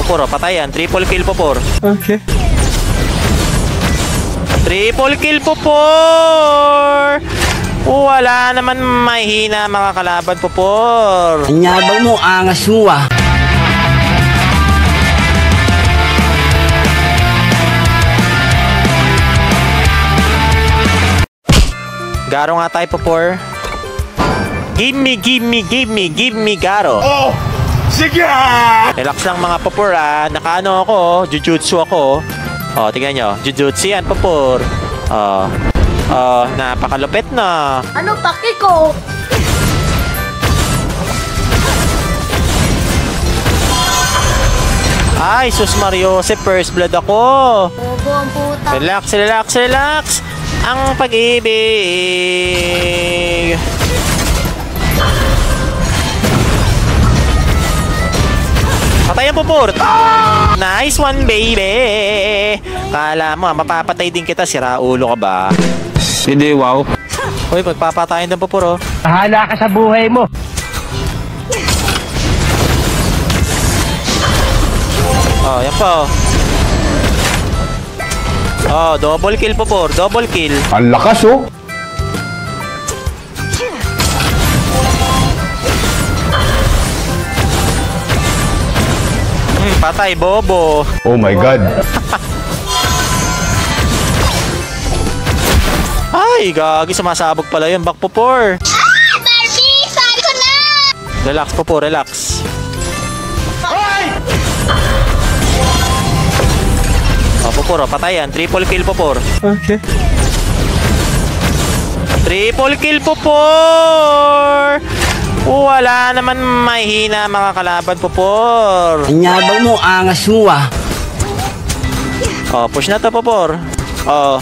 Popor, patay yan. Triple kill, Popor. Okay. Triple kill, Popor! Wala naman mahina mga kalaban, Popor. Anyabang mo, angas mo ah. Garo nga tayo, Popor. Give me, Garo. Oh! Sige! Relax lang mga Popor ah. Nakaano ako, jujutsu ako. Oh, tingnan nyo. Jujutsu yan, Popor. Napakalupit na. Ano paki ko? Ay, sus Mario, first blood ako. Bobo ang puta. Relax. Ang pag-ibig. Patayan, Popor. Nice one, baby. Kala mo, mapapatay din kita. Sira ulo ka ba? Hindi, wow. Uy, magpapatayin din, Popor, oh. Bahala ka sa buhay mo. Oh, yan po. Oh, double kill, Popor. Double kill. Ang lakas, oh. Patay, bobo. Oh my God. Ay, gagi, sumasabog pala yun. Back, Popor. Barbie! Saan ko na? Relax, Popor, relax. Oh, Popor, oh, patay yan. Triple kill, Popor. Okay. Triple kill, Popor! Wala naman mahina mga kalaban, Popor. Anyabang mo, angas mo ah. Oh, push na to, Popor. Oh,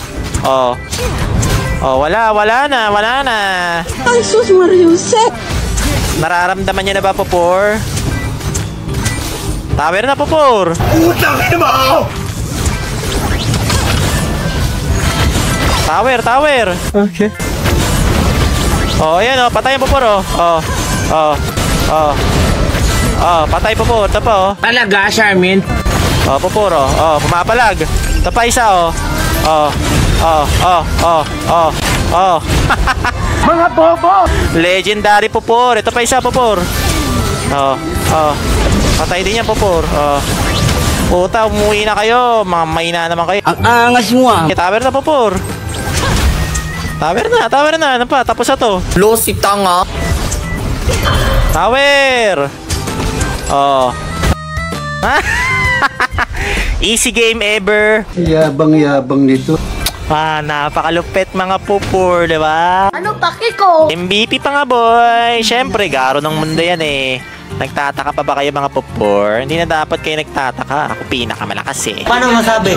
wala na. Ay, sus Mariusep! Nararamdaman niya na ba, Popor? Tower na, Popor. Utang ina mo! Tower. Okay. Oh, ayan, oh, patay ang Popor, oh. Patay, Popor. Ito pa, oh. Talaga, Charmin? Oh, Popor, oh. Pumapalag. Ito pa isa, oh. Mga bobo! Legendary, Popor. Ito pa isa, Popor. Patay din yan, Popor. Puta, umuwi na kayo. Mamay na naman kayo. Ang angas mo ah. Tower na, Popor. Tower na. Ano pa? Tapos na to. Losi tanga. Tower! Oh. Easy game ever. Yabang nito. Napakalupit mga Popor, di ba? Ano paki ko? MVP pa nga, boy. Siyempre, garo ng mundo yan eh. Nagtataka pa ba kayo mga Popor? Hindi na dapat kayo nagtataka. Ako pinakamalakas eh. Paano masabi?